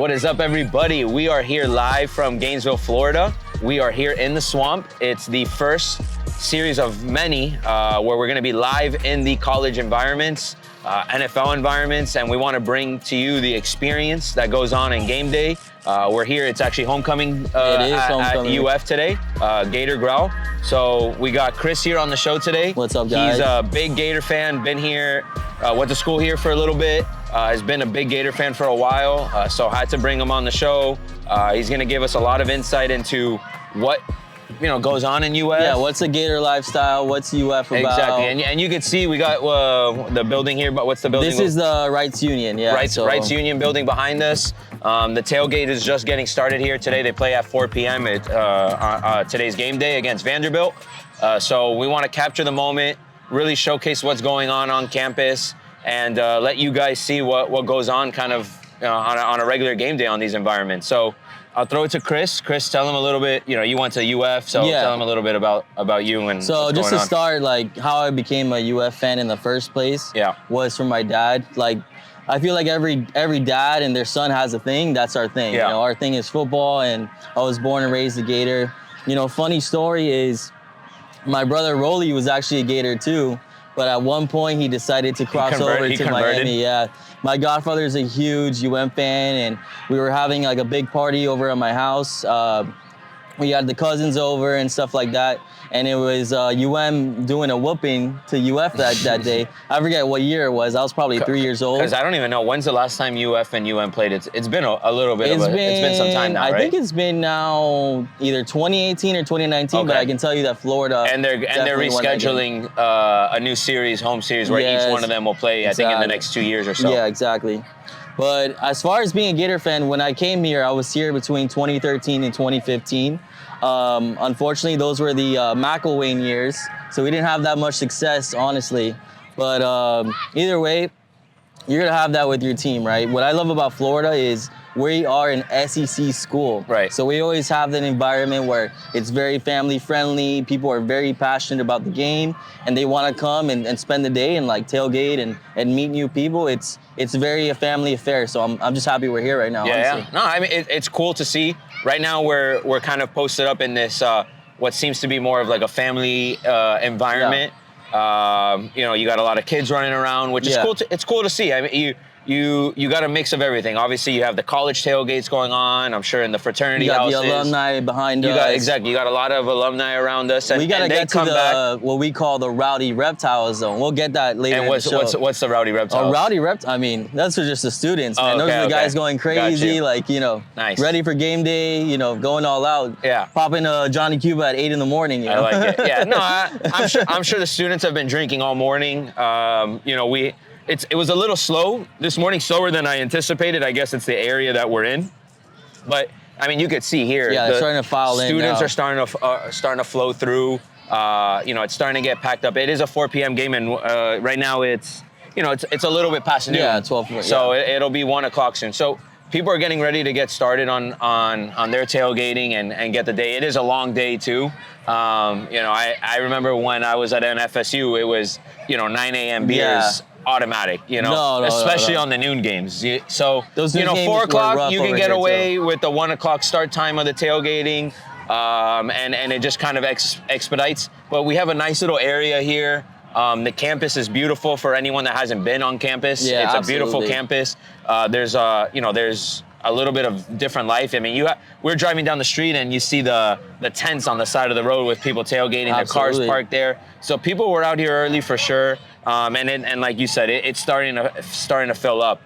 What is up, everybody? We are here live from Gainesville, Florida. We are here in the swamp. It's the first series of many where we're going to be live in the college environments, NFL environments, and we want to bring to you the experience that goes on in game day. We're here. It's actually homecoming, homecoming at UF today, Gator Growl. So we got Chris here on the show today. What's up, guys? He's a big Gator fan, been here, went to school here for a little bit, has been a big Gator fan for a while, so had to bring him on the show. He's gonna give us a lot of insight into what goes on in UF. Yeah, what's the Gator lifestyle? What's UF about? Exactly, and you can see we got the building here, but what's the building? This is the Rights Union, yeah. Rights Union building behind us. The tailgate is just getting started here today. They play at 4 p.m. Today's game day against Vanderbilt. So we want to capture the moment, really showcase what's going on campus, and let you guys see what goes on kind of on a regular game day on these environments. So I'll throw it to Chris. Chris, tell him a little bit. You went to UF, so tell him a little bit about you and so what's just going to on. start, like how I became a UF fan in the first place. Yeah. Was from my dad. Like I feel like every dad and their son has a thing. That's our thing. Yeah. Our thing is football, and I was born and raised a Gator. Funny story is my brother Rolly was actually a Gator too, but at one point he decided to cross over to Miami. Yeah. My godfather is a huge UM fan, and we were having like a big party over at my house. We had the cousins over and stuff like that, and it was UM doing a whooping to UF that day. I forget what year it was. I was probably 3 years old. Because I don't even know, when's the last time UF and UM played? It's been a little bit it's been some time now, right? I think it's been now either 2018 or 2019, but I can tell you that Florida and they're rescheduling a new series, home series, where each one of them will play, I think, in the next 2 years or so. Yeah, exactly. But as far as being a Gator fan, when I came here, I was here between 2013 and 2015. Unfortunately, those were the McElwain years, so we didn't have that much success, honestly. But either way, you're gonna have that with your team, right? What I love about Florida is we are an SEC school. Right. So we always have that environment where it's very family friendly. People are very passionate about the game, and they want to come and spend the day and like tailgate and meet new people. It's very a family affair. So I'm just happy we're here right now. Yeah, honestly. yeah. No, I mean it's cool to see. Right now we're kind of posted up in this what seems to be more of like a family environment. Yeah. You got a lot of kids running around, which is cool. It's cool to see. I mean, you got a mix of everything. Obviously, you have the college tailgates going on. I'm sure in the fraternity houses. You got the alumni behind us. Exactly. You got a lot of alumni around us. And we got to get to what we call the rowdy reptile zone. We'll get that later in the show. What's the rowdy reptile? A rowdy reptile. I mean, that's for just the students, man. Those are the guys going crazy, nice. Ready for game day, going all out. Yeah. Popping Johnny Cuba at 8 in the morning. I like it. Yeah. No, I'm sure the students have been drinking all morning. It was a little slow this morning, slower than I anticipated. I guess it's the area that we're in. But, I mean, you could see here. Yeah, they're starting to file in. Students are starting to flow through. It's starting to get packed up. It is a 4 p.m. game, and right now it's a little bit past noon. Yeah, 12. So it'll be 1 o'clock soon. So people are getting ready to get started on their tailgating and get the day. It is a long day, too. I remember when I was at NFSU, it was, 9 a.m. beers. Yeah. Automatic, especially on the noon games. So, those 4 o'clock, you can get away with the 1 o'clock start time of the tailgating, and it just kind of expedites. But we have a nice little area here. The campus is beautiful for anyone that hasn't been on campus. Yeah, it's absolutely. a beautiful campus. There's a little bit of different life. I mean, we're driving down the street and you see the tents on the side of the road with people tailgating, their cars parked there. So people were out here early for sure. And like you said, it's starting to fill up.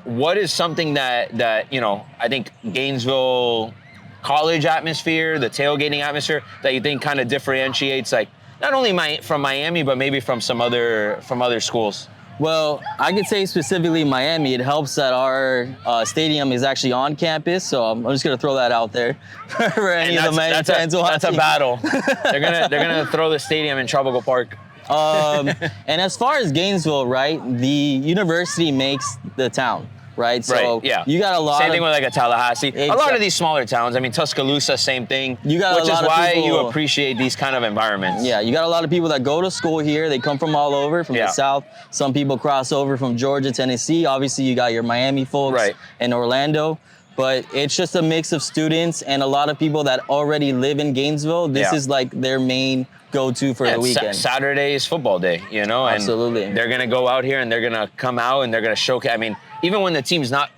What is something that I think Gainesville college atmosphere, the tailgating atmosphere, that you think kind of differentiates, like not only from Miami, but maybe from some other schools? Well, I could say specifically Miami, it helps that our stadium is actually on campus, so I'm just gonna throw that out there for any of the Miami fans. That's a battle. They're gonna throw the stadium in Tropical Park. And as far as Gainesville, right, the university makes the town. right? So you got a lot Same thing with like a Tallahassee. A lot of these smaller towns. I mean, Tuscaloosa, same thing. Which is why you appreciate these kind of environments. Yeah, you got a lot of people that go to school here. They come from all over, from the South. Some people cross over from Georgia, Tennessee. Obviously, you got your Miami folks and Orlando. But it's just a mix of students and a lot of people that already live in Gainesville. This is like their main go-to for the weekend. Saturday is football day, you know? Absolutely. And they're going to go out here and they're going to come out and they're going to showcase. I mean, even when the team's not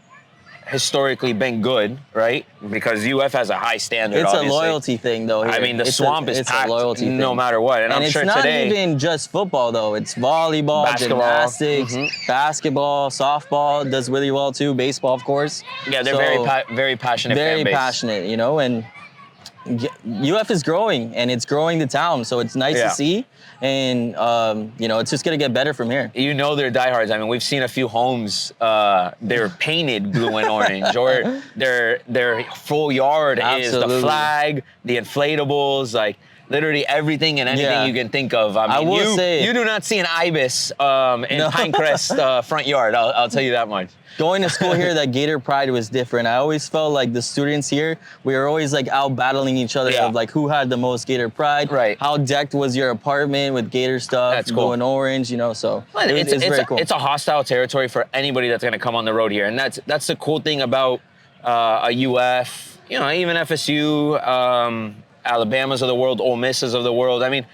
historically been good, right? Because UF has a high standard, obviously. A loyalty thing, though. Here. I mean, the swamp is packed no matter what. And I'm sure today... And it's not even just football, though. It's volleyball, gymnastics, basketball, softball does really well, too. Baseball, of course. Yeah, they're very passionate fan base. Very passionate, you know, and UF is growing, and it's growing the town, so it's nice to see. And, you know, it's just going to get better from here. You know they're diehards. I mean, we've seen a few homes, they're painted blue and orange, or their full yard is the flag, the inflatables, like literally everything and anything you can think of. I mean, you do not see an ibis in Pinecrest front yard, I'll tell you that much. Going to school here, that Gator pride was different. I always felt like the students here, we were always like out battling each other of like who had the most Gator pride. Right. How decked was your apartment with Gator stuff, that's cool. Blue and orange, you know, so it's very cool. It's a hostile territory for anybody that's going to come on the road here. And that's the cool thing about a UF, you know, even FSU, Alabamas of the world, Ole Misses of the world. I mean,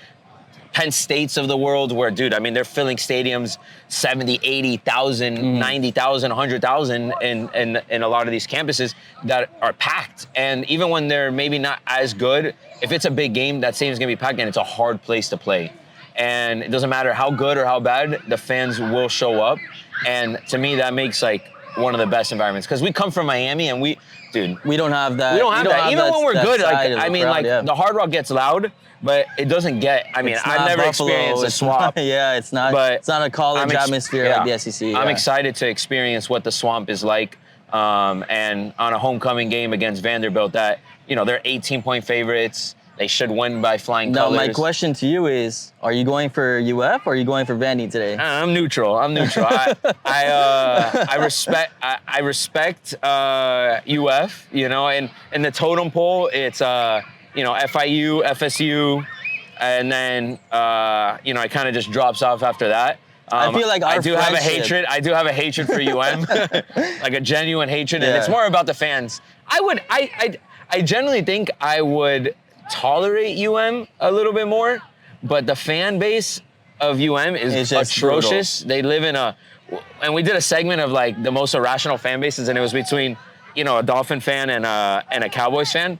Penn States of the world where, dude, I mean, they're filling stadiums 70, 80,000, 90,000, 100,000 in a lot of these campuses that are packed. And even when they're maybe not as good, if it's a big game, that stadium's going to be packed and it's a hard place to play. And it doesn't matter how good or how bad, the fans will show up. And to me, that makes like one of the best environments. Because we come from Miami and we don't have that. We don't have that. Even when we're good, like, I mean, like the Hard Rock gets loud, but it doesn't get, I mean, I've never experienced a swamp. It's not a college atmosphere like the SEC. I'm excited to experience what the swamp is like. And on a homecoming game against Vanderbilt that, you know, they're 18-point favorites. They should win by flying colors. Now, my question to you is, are you going for UF or are you going for Vandy today? I'm neutral. I respect UF, you know, and in the totem pole, it's, you know, FIU, FSU, and then, you know, it kind of just drops off after that. I feel like I do have a hatred for UM, like a genuine hatred, and it's more about the fans. I generally think I would tolerate UM a little bit more, but the fan base of UM is atrocious. Brutal. They live in and we did a segment of like the most irrational fan bases, and it was between, you know, a Dolphin fan and a Cowboys fan.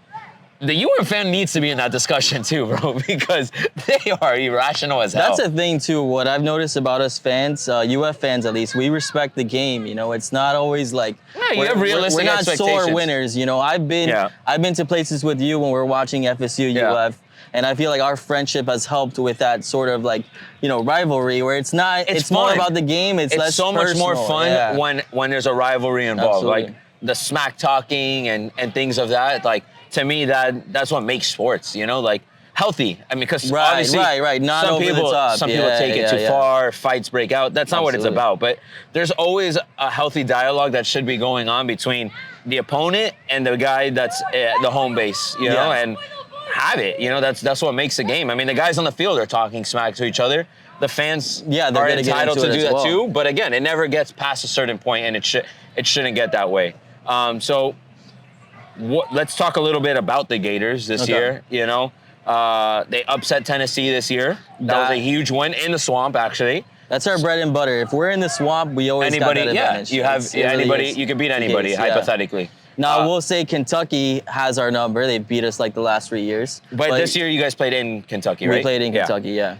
The UM fan needs to be in that discussion too, bro, because they are irrational as hell. That's the thing too. What I've noticed about us fans, UF fans at least, we respect the game. You know, it's not always like you have realistic expectations. We're not sore winners. You know, I've been to places with you when we're watching FSU, UF, and I feel like our friendship has helped with that sort of like, you know, rivalry where it's not. It's more about the game. It's less so much more fun when there's a rivalry involved, Absolutely. like the smack talking and things of that, like. To me, that's what makes sports, you know, like healthy. I mean, because obviously not some over people, the top. Some people take it too far, fights break out. That's not what it's about. But there's always a healthy dialogue that should be going on between the opponent and the guy that's the home base, you know, and have it. You know, that's what makes the game. I mean, the guys on the field are talking smack to each other. The fans are entitled to do that too. But again, it never gets past a certain point, and it shouldn't get that way. Let's talk a little bit about the Gators this year. You know, they upset Tennessee this year. That was a huge win in the swamp, actually. That's our bread and butter. If we're in the swamp, we always got that advantage. You have anybody. You can beat anybody hypothetically. Now I will say Kentucky has our number. They beat us like the last 3 years. But this year you guys played in Kentucky, right? We played in Kentucky, yeah.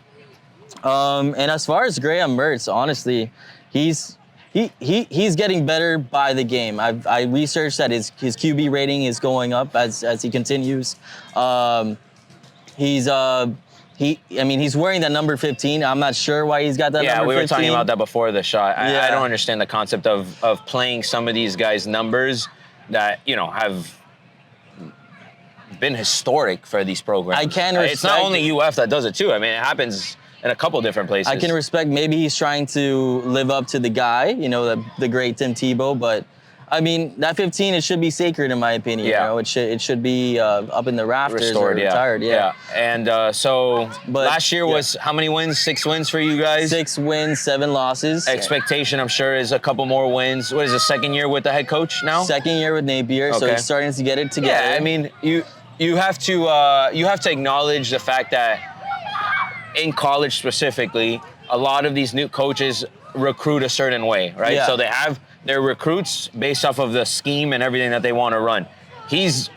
And as far as Graham Mertz, honestly, he's getting better by the game. I researched that his QB rating is going up as he continues. He's wearing that number 15. I'm not sure why he's got that number 15. Yeah, we were talking about that before the shot. I don't understand the concept of playing some of these guys' numbers that, you know, have been historic for these programs. I can respect it's not only UF that does it too. I mean, it happens in a couple different places. I can respect maybe he's trying to live up to the guy, you know, the great Tim Tebow, but I mean, that 15, it should be sacred in my opinion. Yeah. You know, it should be up in the rafters restored, or retired. Yeah. And so But, last year was how many wins? 6 wins for you guys? 6 wins, 7 losses. Expectation, I'm sure, is a couple more wins. What is the second year with the head coach now? Second year with Napier, so he's starting to get it together. Yeah, I mean, you have to acknowledge the fact that in college specifically, a lot of these new coaches recruit a certain way, right? Yeah. So they have their recruits based off of the scheme and everything that they want to run. He's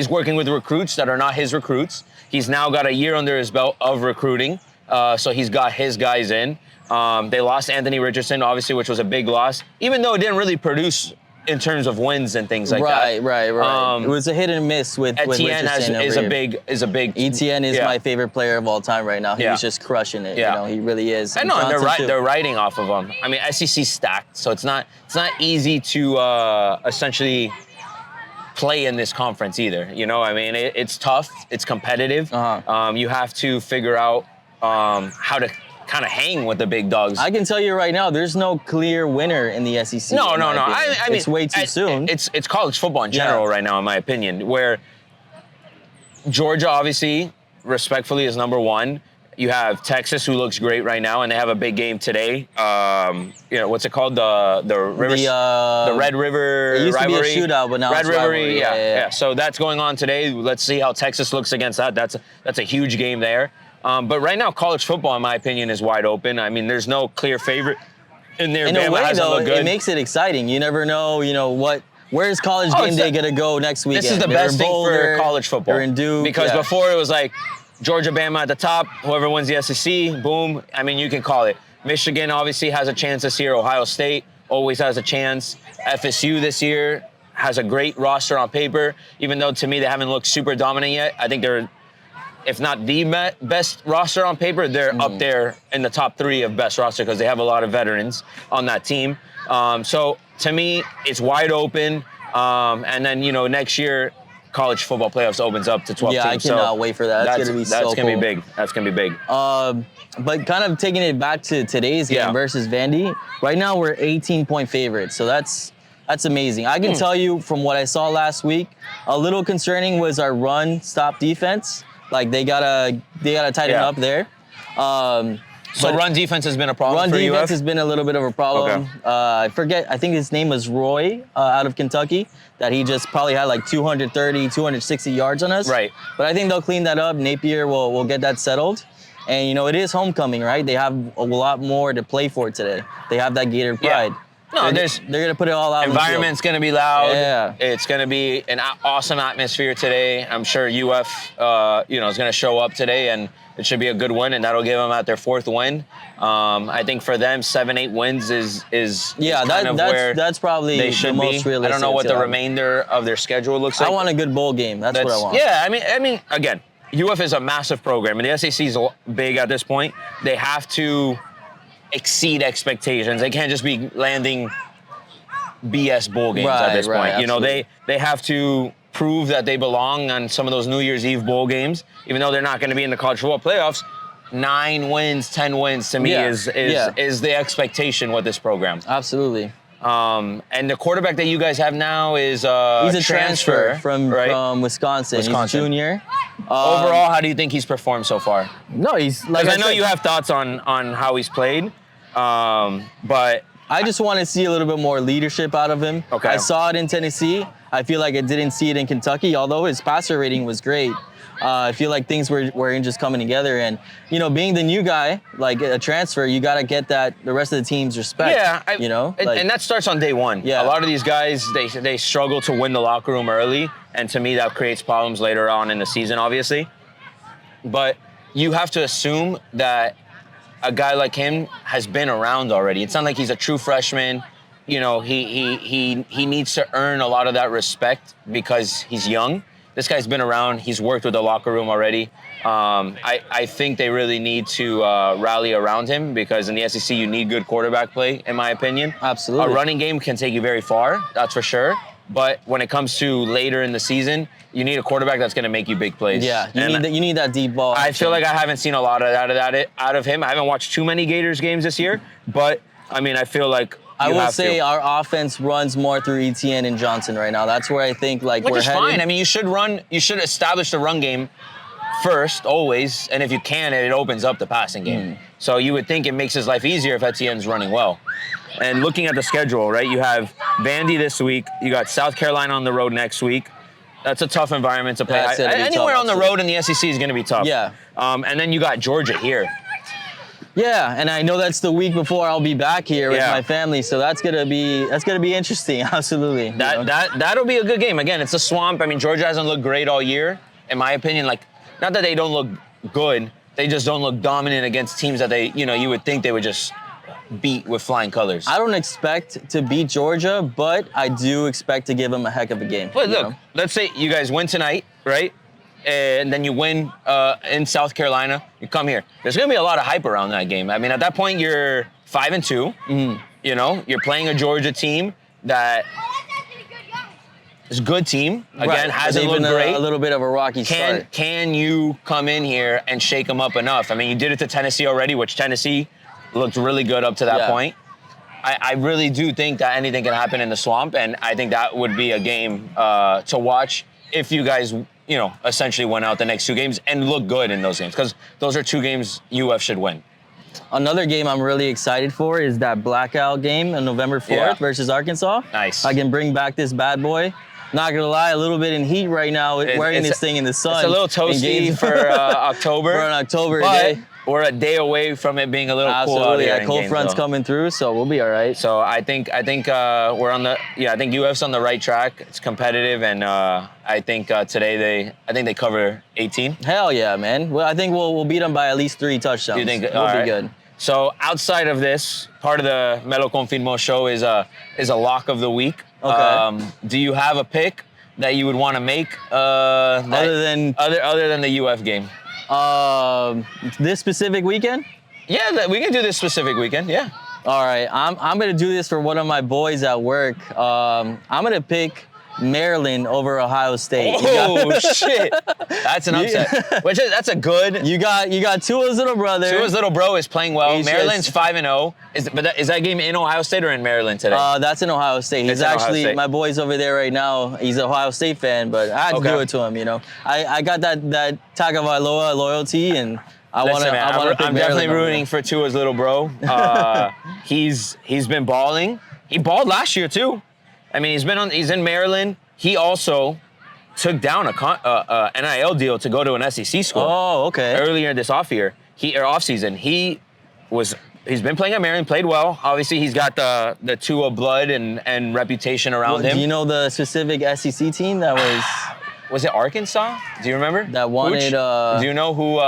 working with recruits that are not his recruits. He's now got a year under his belt of recruiting, so he's got his guys in. They lost Anthony Richardson, obviously, which was a big loss, even though it didn't really produce in terms of wins and things like that. Right. It was a hit and miss with Etienne Richardson is a big. Etienne is my favorite player of all time right now. He's just crushing it. Yeah. You know, he really is. I know, and they're riding off of him. I mean, SEC stacked, so it's not easy to essentially play in this conference either. You know, I mean, it's tough, it's competitive. You have to figure out how to kind of hang with the big dogs. I can tell you right now, there's no clear winner in the SEC. No. I mean, it's way too soon. It's college football in general right now, in my opinion, where Georgia, obviously, respectfully, is number 1. You have Texas, who looks great right now, and they have a big game today. What's it called? The Red River it used rivalry. To be a shootout, but now Red it's River, rivalry. yeah. So that's going on today. Let's see how Texas looks against that. That's a huge game there. But right now, college football, in my opinion, is wide open. I mean, there's no clear favorite in there. In Bama a way, though, it makes it exciting. You never know, where's college game day going to go next weekend? This is the best thing for college football. They're in Duke. Because before it was like Georgia, Bama at the top, whoever wins the SEC, boom. I mean, you can call it. Michigan obviously has a chance this year. Ohio State always has a chance. FSU this year has a great roster on paper, even though to me they haven't looked super dominant yet. I think they're, if not the best roster on paper, they're up there in the top 3 of best roster because they have a lot of veterans on that team. So to me, it's wide open. And then, next year, college football playoffs opens up to 12 teams. Yeah, I cannot wait for that. That's going to be so cool. That's going to be big. That's going to be big. But kind of taking it back to today's game versus Vandy, right now we're 18-point favorites. So that's amazing. I can tell you from what I saw last week, a little concerning was our run-stop defense. Like they gotta tighten up there. So run defense has been a problem for Run defense UF? has been a little bit of a problem. Okay. I think his name was Roy out of Kentucky, that he just probably had like 230, 260 yards on us. Right. But I think they'll clean that up. Napier will get that settled. And, it is homecoming, right? They have a lot more to play for today. They have that Gator pride. No, they're going to put it all out. Environment's going to be loud. Yeah. It's going to be an awesome atmosphere today. I'm sure UF, is going to show up today, and it should be a good win, and that'll give them at their 4th win. I think for them, 7-8 wins is that's probably they should the most be. realistic. I don't know what the remainder of their schedule looks like. I want a good bowl game. That's what I want. Yeah, I mean, again, UF is a massive program, and the SEC is big at this point. They have to exceed expectations. They can't just be landing BS bowl games at this point. Absolutely. They have to prove that they belong on some of those New Year's Eve bowl games, even though they're not going to be in the college football playoffs. 9 wins, 10 wins to me is the expectation with this program. Absolutely. And the quarterback that you guys have now is he's a transfer from Wisconsin. He's a junior. Overall, how do you think he's performed so far? No, he's like I know you have thoughts on how he's played, but I just want to see a little bit more leadership out of him. Okay. I saw it in Tennessee. I feel like I didn't see it in Kentucky, although his passer rating was great. I feel like things were just coming together, and being the new guy, like a transfer, you got to get the rest of the team's respect. Yeah, and that starts on day one. Yeah, a lot of these guys they struggle to win the locker room early, and to me that creates problems later on in the season, obviously. But you have to assume that a guy like him has been around already. It's not like he's a true freshman. He needs to earn a lot of that respect because he's young. This guy's been around. He's worked with the locker room already. I think they really need to rally around him because in the SEC, you need good quarterback play, in my opinion. Absolutely. A running game can take you very far, that's for sure. But when it comes to later in the season, you need a quarterback that's going to make you big plays. Yeah, you need that deep ball. I feel like I haven't seen a lot of that out of him. I haven't watched too many Gators games this year, but I mean, I feel like I will say our offense runs more through Etienne and Johnson right now. That's where I think like which we're is headed. fine. I mean, you should establish the run game first, always, and if you can, it opens up the passing game. So you would think it makes his life easier if Etienne's running well. And looking at the schedule, right, you have Vandy this week, you got South Carolina on the road next week. That's a tough environment to play. Anywhere on the road in the SEC is going to be tough. Yeah. And then you got Georgia here. Yeah, and I know that's the week before I'll be back here with my family, so that's gonna be interesting. Absolutely. That'll be a good game. Again, it's a swamp. I mean, Georgia hasn't looked great all year, in my opinion. Like, not that they don't look good, they just don't look dominant against teams that you would think they would just beat with flying colors. I don't expect to beat Georgia, but I do expect to give them a heck of a game. But look, let's say you guys win tonight, right? And then you win in South Carolina, you come here. There's going to be a lot of hype around that game. I mean, at that point, you're 5-2. You know, you're playing a Georgia team that is a good team. Again, hasn't looked great. A little bit of a rocky start. Can you come in here and shake them up enough? I mean, you did it to Tennessee already, which Tennessee looked really good up to that point. I really do think that anything can happen in the swamp, and I think that would be a game to watch if you guys essentially went out the next two games and look good in those games, because those are two games UF should win. Another game I'm really excited for is that blackout game on November 4th versus Arkansas. Nice. I can bring back this bad boy. Not gonna lie, a little bit in heat right now, wearing this thing in the sun. It's a little toasty for October. For an October day. We're a day away from it being a little cool out here. Absolutely, cold front's coming through, so we'll be all right. So I think we're on I think UF's on the right track. It's competitive, and I think today they cover 18. Hell yeah, man. Well, I think we'll beat them by at least 3 touchdowns. You think we'll be good? So outside of this, part of the Melo Confirmó show is a lock of the week. Okay. Do you have a pick that you would want to make other than the UF game? This specific weekend? Yeah, we can do this specific weekend. Yeah. All right, I'm gonna do this for one of my boys at work. I'm gonna pick Maryland over Ohio State. Oh shit! That's an upset. That's a good. You got Tua's little brother. Tua's little bro is playing well. Maryland's 5-0. Is that game in Ohio State or in Maryland today? That's in Ohio State. He's actually my boy's over there right now. He's an Ohio State fan, but I had to do it to him. I got that Tagovailoa loyalty, and I want to. I'm definitely rooting for Tua's little bro. He's been balling. He balled last year too. I mean, he's in Maryland. He also took down a NIL deal to go to an SEC school. Oh, okay. Earlier this off season, he's been playing at Maryland, played well. Obviously, he's got the Tua blood and reputation around him. Do you know the specific SEC team that was? Was it Arkansas? Do you remember? That wanted. Do you know who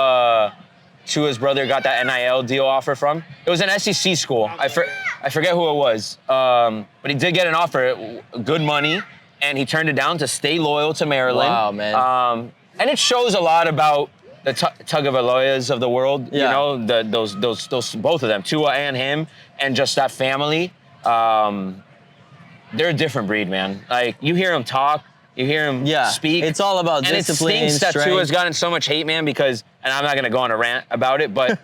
Tua's brother got that NIL deal offer from? It was an SEC school. I forget who it was, but he did get an offer, good money, and he turned it down to stay loyal to Maryland. Wow, man. And it shows a lot about the Tagovailoas of the world. Yeah. Those both of them, Tua and him, and just that family. They're a different breed, man. Like, you hear him talk, you hear him speak. It's all about discipline. And it stinks that strength. Tua's gotten so much hate, man, because, and I'm not going to go on a rant about it, but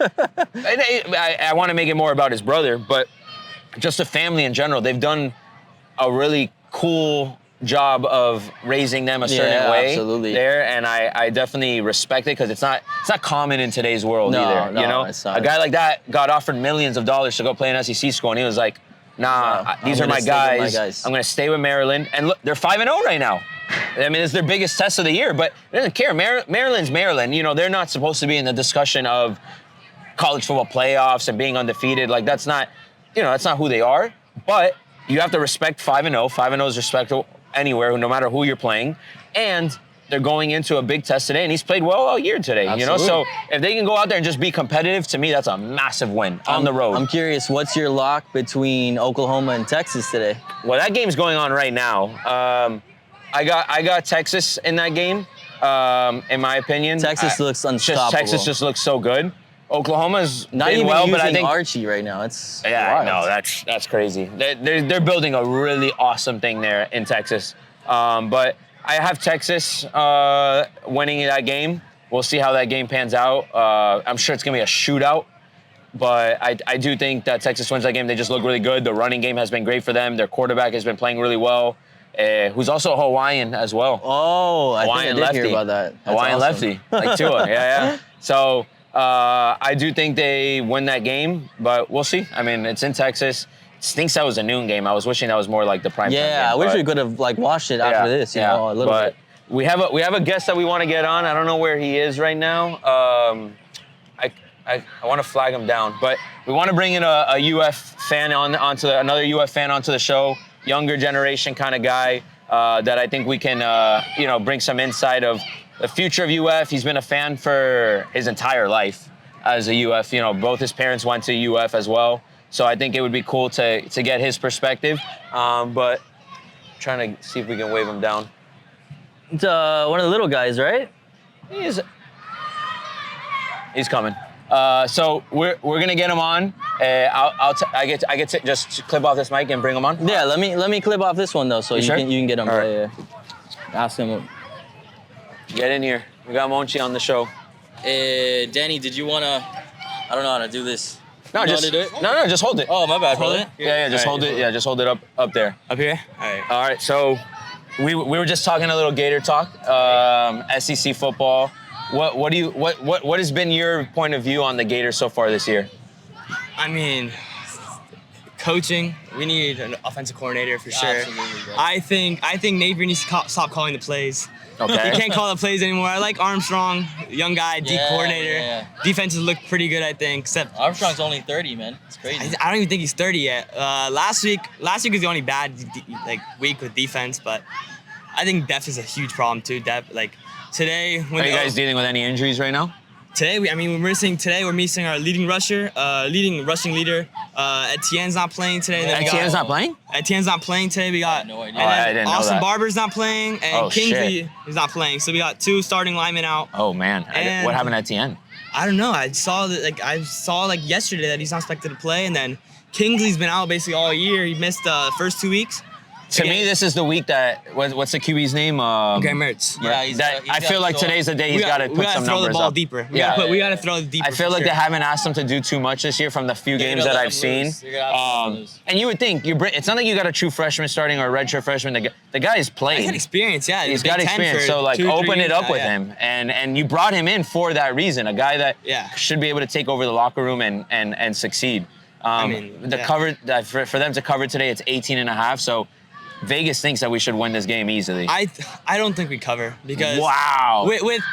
I want to make it more about his brother, but just the family in general. They've done a really cool job of raising them a certain way there, and I definitely respect it, because it's not common in today's world either. No, it's not. A guy like that got offered millions of dollars to go play an SEC school, and he was like, nah, these are my guys. I'm going to stay with Maryland. And look, they're 5-0 right now. I mean, it's their biggest test of the year, but they don't care. Maryland's Maryland. They're not supposed to be in the discussion of college football playoffs and being undefeated. Like, that's not who they are. But you have to respect 5-0. 5-0 is respectable anywhere, no matter who you're playing. And they're going into a big test today, and he's played well all year today. Absolutely. So if they can go out there and just be competitive, to me, that's a massive win on the road. I'm curious, what's your lock between Oklahoma and Texas today? Well, that game's going on right now. I got Texas in that game, in my opinion. Texas looks unstoppable. Texas just looks so good. Oklahoma's not been even well, using but I think Archie right now. It's wild. No, that's crazy. They're building a really awesome thing there in Texas. But I have Texas winning that game. We'll see how that game pans out. I'm sure it's going to be a shootout. But I do think that Texas wins that game. They just look really good. The running game has been great for them. Their quarterback has been playing really well, who's also a Hawaiian as well. Oh, Hawaiian I think I did hear about that. That's Hawaiian awesome. lefty, like Tua. Yeah. So I do think they win that game, but we'll see. I mean, it's in Texas. It stinks that was a noon game. I was wishing that was more like the prime time game. Yeah, I wish we could have like watched it after this, you know, a little bit. We have a guest that we want to get on. I don't know where he is right now. I want to flag him down, but we want to bring in a UF fan another UF fan onto the show, younger generation kind of guy that I think we can bring some insight of the future of UF. He's been a fan for his entire life as a UF. You know, both his parents went to UF as well, so I think it would be cool to get his perspective. But trying to see if we can wave him down. It's one of the little guys, right? He's coming. So we're gonna get him on. I get to just clip off this mic and bring him on. Yeah, let me clip off this one though, so you can get him. Right. Yeah. Ask him. Get in here. We got Monchi on the show. Danny, did you wanna? I don't know how to do this. No, just hold it. Oh, my bad. Hold it. Yeah, just hold it. Yeah, just hold it up there. Up here. All right. So we were just talking a little Gator talk, SEC football. What has been your point of view on the Gators so far this year? I mean, coaching. We need an offensive coordinator for sure. Absolutely, bro. I think Napier needs to stop calling the plays. Okay. He can't call the plays anymore. I like Armstrong, young guy, D coordinator. Yeah. Defenses look pretty good, I think. Except Armstrong's only 30, man. It's crazy. I don't even think he's 30 yet. Last week was the only bad week with defense, but I think depth is a huge problem too. Depth, today. Are you guys dealing with any injuries right now? Today, we're missing our leading rushing leader. Etienne's not playing today. Etienne's not playing? Etienne's not playing today. We got no idea. I didn't know Austin that. Barber's not playing, and Kingsley is not playing. So we got 2 starting linemen out. Oh man, what happened to Etienne? I don't know. I saw yesterday that he's not expected to play, and then Kingsley's been out basically all year. He missed the first 2 weeks. To me, this is the week that what's the QB's name? Graham Mertz. Yeah, I feel like today's the day he's got to put some numbers up. We got to throw the ball deeper. We got to throw it deeper. I feel like they haven't asked him to do too much this year from the few games that I've seen. And you would think it's not like you got a true freshman starting or a redshirt freshman. The guy is playing. He's got experience, yeah. He's got experience. So open it up with him, and you brought him in for that reason. A guy that should be able to take over the locker room and succeed. Cover for them to cover today, it's 18.5. So Vegas thinks that we should win this game easily. I don't think we cover because with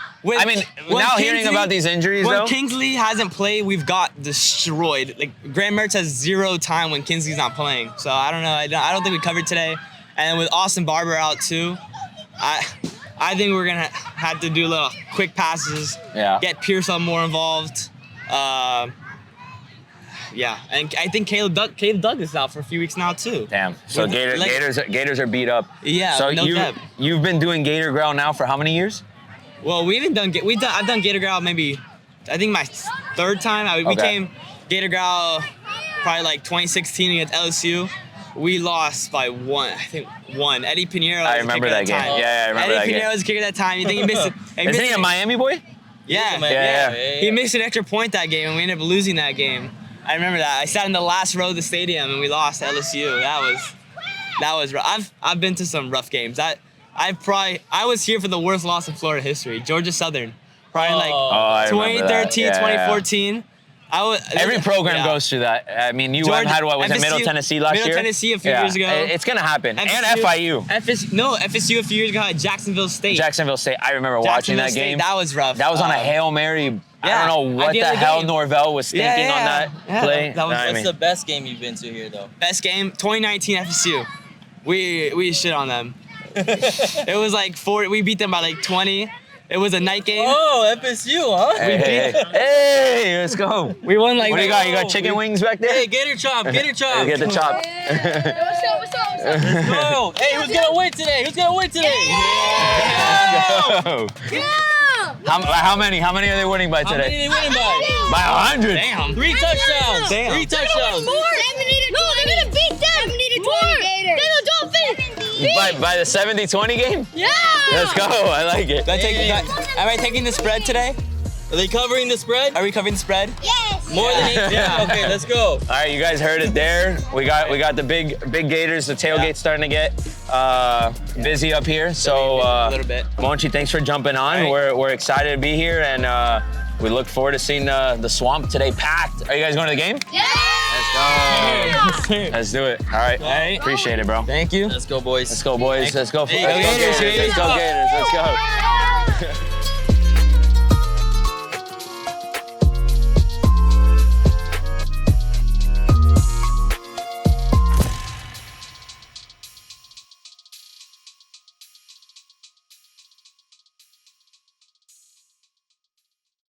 now hearing about these injuries when though. Kingsley hasn't played, we've got destroyed. Graham Mertz has 0 time when Kingsley's not playing. So I don't know. I don't think we covered today. And with Austin Barber out too, I think we're gonna have to do little quick passes. Yeah. Get Pierce more involved. Yeah, and I think Caleb Douglas is out for a few weeks now too. Damn. So Gators are beat up. Yeah. So depth. you've been doing Gator Growl now for how many years? Well, I've done Gator Growl maybe, I think my 3rd time. We came Gator Growl probably 2016 against LSU. We lost by 1, I think 1. Eddie Pinheiro. I remember that game. Yeah, I remember that game. Eddie Pinheiro was a kicker that time. You think he missed it? Isn't he a Miami boy? Yeah. He missed an extra point that game, and we ended up losing that game. I remember that. I sat in the last row of the stadium and we lost to LSU. That was rough. I've been to some rough games. I was here for the worst loss in Florida history. Georgia Southern. Probably 2013, 2014. Every program goes through that. I mean, you had what was it, Middle Tennessee last year? Middle Tennessee a few years ago. It's gonna happen. And FIU. FSU a few years ago had Jacksonville State. I remember watching that game. That was rough. That was on a Hail Mary. I don't know what the hell Norvell was thinking on that play. What's the best game you've been to here, though? Best game, 2019 FSU. We shit on them. It was 40. We beat them by 20. It was a night game. Oh, FSU, huh? Hey, let's go. We won What do you got? You got chicken wings back there? Hey, Gator chop. Get the chop. What's up? Let's go. Hey, who's gonna win today? Yeah! How many are they winning by today? How many are they winning by? By 100. Damn. 3 touchdowns. Damn. 3 touchdowns. More! They're gonna beat them! 20 Gators! More! They're the Dolphins! By by the 70-20 game? Yeah. Let's go. I like it. Am I taking the spread today? Are they covering the spread? Are we covering the spread? Yes. More than 8? Yeah. Okay, let's go. All right, you guys heard it there. We got the big Gators. The tailgate's starting to get busy up here. So a little bit. Monchi, thanks for jumping on. Right. We're excited to be here, and we look forward to seeing the swamp today packed. Are you guys going to the game? Yeah. Let's go. Let's do it. All right. right. Appreciate it, bro. Thank you. Let's go, boys. Let's go, boys. Let's go. Hey, go Gators, Let's go, Gators. Let's go.